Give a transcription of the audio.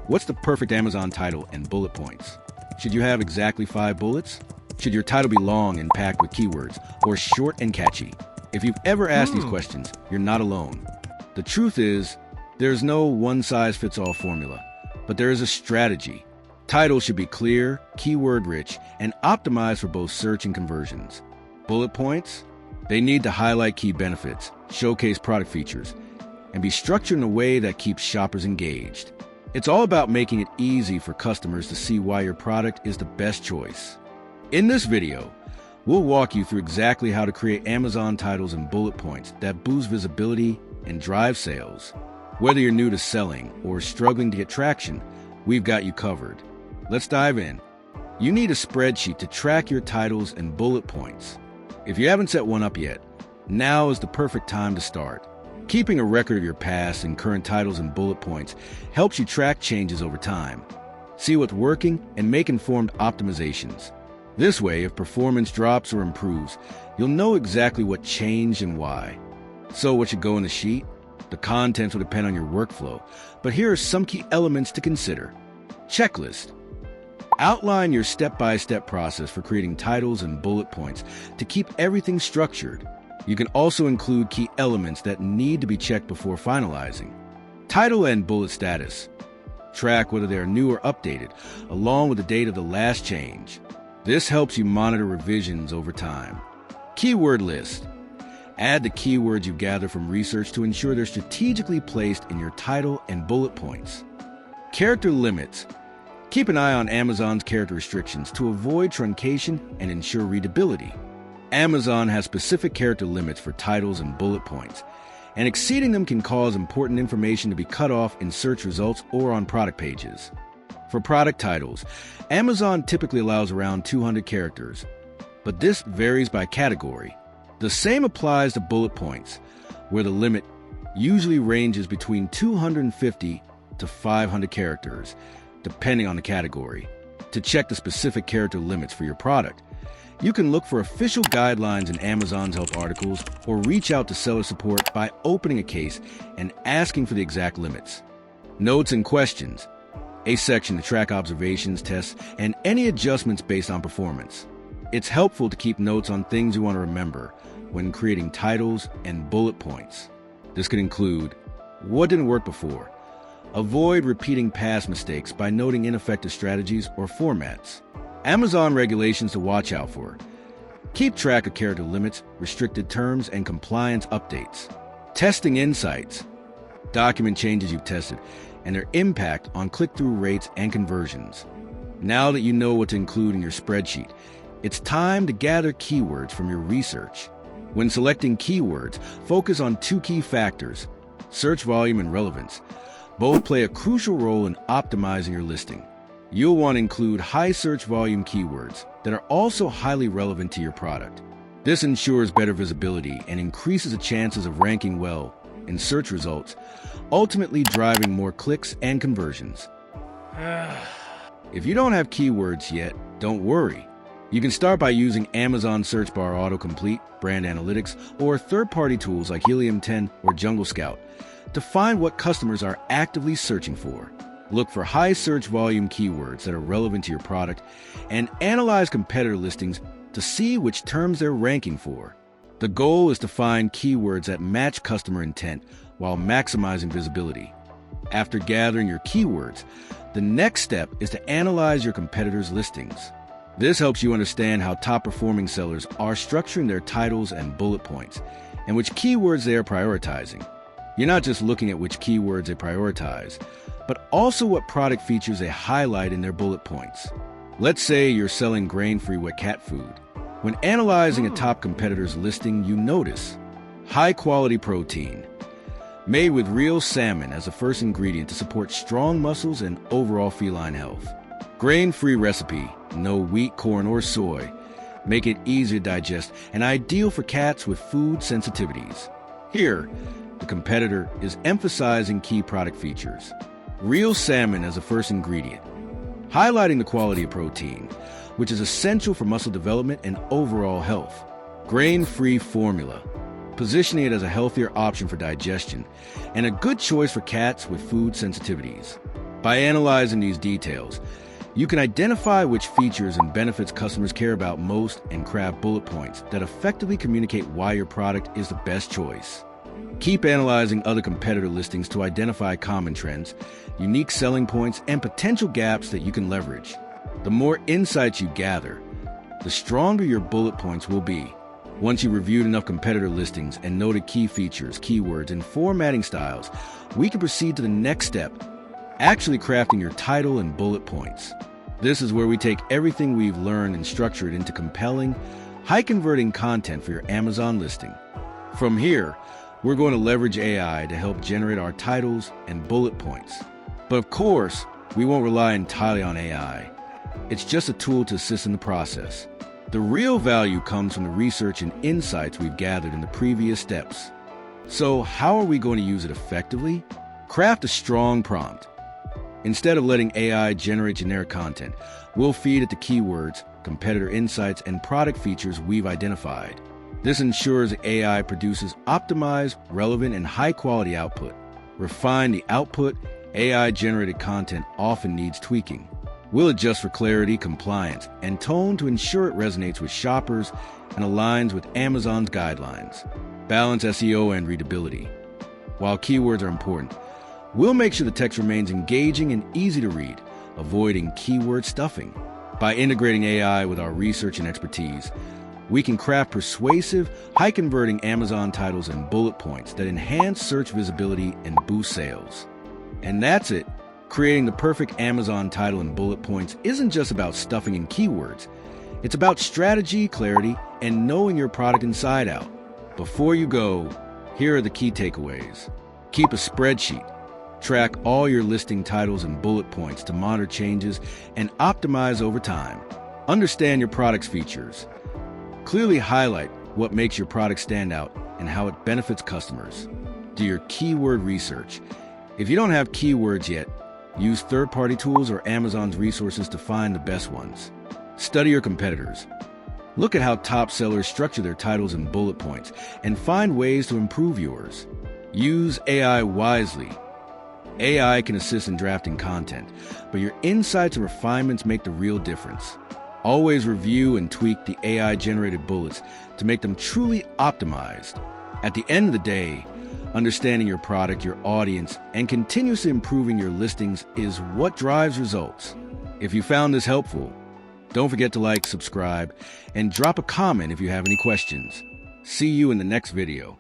What's the perfect Amazon title and bullet points? Should you have exactly 5 bullets? Should your title be long and packed with keywords, or short and catchy? If you've ever asked these questions, you're not alone. The truth is, there's no one-size-fits-all formula, but there is a strategy. Titles should be clear, keyword-rich, and optimized for both search and conversions. Bullet points? They need to highlight key benefits, showcase product features, and be structured in a way that keeps shoppers engaged. It's all about making it easy for customers to see why your product is the best choice. In this video, we'll walk you through exactly how to create Amazon titles and bullet points that boost visibility and drive sales. Whether you're new to selling or struggling to get traction, we've got you covered. Let's dive in. You need a spreadsheet to track your titles and bullet points. If you haven't set one up yet, now is the perfect time to start. Keeping a record of your past and current titles and bullet points helps you track changes over time, see what's working, and make informed optimizations. This way, if performance drops or improves, you'll know exactly what changed and why. So what should go in the sheet? The contents will depend on your workflow, but here are some key elements to consider. Checklist. Outline your step-by-step process for creating titles and bullet points to keep everything structured. You can also include key elements that need to be checked before finalizing. Title and bullet status. Track whether they are new or updated, along with the date of the last change. This helps you monitor revisions over time. Keyword list. Add the keywords you gather from research to ensure they're strategically placed in your title and bullet points. Character limits. Keep an eye on Amazon's character restrictions to avoid truncation and ensure readability. Amazon has specific character limits for titles and bullet points, and exceeding them can cause important information to be cut off in search results or on product pages. For product titles, Amazon typically allows around 200 characters, but this varies by category. The same applies to bullet points, where the limit usually ranges between 250 to 500 characters, depending on the category. To check the specific character limits for your product, you can look for official guidelines in Amazon's help articles or reach out to seller support by opening a case and asking for the exact limits. Notes and questions. A section to track observations, tests, and any adjustments based on performance. It's helpful to keep notes on things you want to remember when creating titles and bullet points. This could include what didn't work before. Avoid repeating past mistakes by noting ineffective strategies or formats. Amazon regulations to watch out for. Keep track of character limits, restricted terms, and compliance updates. Testing insights. Document changes you've tested and their impact on click-through rates and conversions. Now that you know what to include in your spreadsheet, it's time to gather keywords from your research. When selecting keywords, focus on 2 key factors: search volume and relevance. Both play a crucial role in optimizing your listing. You'll want to include high search volume keywords that are also highly relevant to your product. This ensures better visibility and increases the chances of ranking well in search results, ultimately driving more clicks and conversions. If you don't have keywords yet, don't worry. You can start by using Amazon Search Bar Autocomplete, Brand Analytics, or third-party tools like Helium 10 or Jungle Scout to find what customers are actively searching for. Look for high search volume keywords that are relevant to your product and analyze competitor listings to see which terms they're ranking for. The goal is to find keywords that match customer intent while maximizing visibility. After gathering your keywords, the next step is to analyze your competitors' listings. This helps you understand how top-performing sellers are structuring their titles and bullet points, and which keywords they are prioritizing. You're not just looking at which keywords they prioritize, but also what product features they highlight in their bullet points. Let's say you're selling grain-free wet cat food. When analyzing a top competitor's listing, you notice high-quality protein, made with real salmon as a first ingredient to support strong muscles and overall feline health. Grain-free recipe, no wheat, corn, or soy. Make it easier to digest and ideal for cats with food sensitivities. Here, the competitor is emphasizing key product features. Real salmon as a first ingredient, highlighting the quality of protein, which is essential for muscle development and overall health. Grain-free formula, positioning it as a healthier option for digestion and a good choice for cats with food sensitivities. By analyzing these details, you can identify which features and benefits customers care about most and craft bullet points that effectively communicate why your product is the best choice. Keep analyzing other competitor listings to identify common trends, unique selling points, and potential gaps that you can leverage. The more insights you gather, the stronger your bullet points will be. Once you've reviewed enough competitor listings and noted key features, keywords, and formatting styles, we can proceed to the next step, actually crafting your title and bullet points. This is where we take everything we've learned and structure it into compelling, high-converting content for your Amazon listing. From here, we're going to leverage AI to help generate our titles and bullet points. But of course, we won't rely entirely on AI. It's just a tool to assist in the process. The real value comes from the research and insights we've gathered in the previous steps. So how are we going to use it effectively? Craft a strong prompt. Instead of letting AI generate generic content, we'll feed it the keywords, competitor insights, and product features we've identified. This ensures AI produces optimized, relevant, and high-quality output. Refine the output, AI-generated content often needs tweaking. We'll adjust for clarity, compliance, and tone to ensure it resonates with shoppers and aligns with Amazon's guidelines. Balance SEO and readability. While keywords are important, we'll make sure the text remains engaging and easy to read, avoiding keyword stuffing. By integrating AI with our research and expertise, we can craft persuasive, high-converting Amazon titles and bullet points that enhance search visibility and boost sales. And that's it. Creating the perfect Amazon title and bullet points isn't just about stuffing in keywords. It's about strategy, clarity, and knowing your product inside out. Before you go, here are the key takeaways. Keep a spreadsheet. Track all your listing titles and bullet points to monitor changes and optimize over time. Understand your product's features. Clearly highlight what makes your product stand out and how it benefits customers. Do your keyword research. If you don't have keywords yet, use third-party tools or Amazon's resources to find the best ones. Study your competitors. Look at how top sellers structure their titles and bullet points and find ways to improve yours. Use AI wisely. AI can assist in drafting content, but your insights and refinements make the real difference. Always review and tweak the AI-generated bullets to make them truly optimized. At the end of the day, understanding your product, your audience, and continuously improving your listings is what drives results. If you found this helpful, don't forget to like, subscribe, and drop a comment if you have any questions. See you in the next video.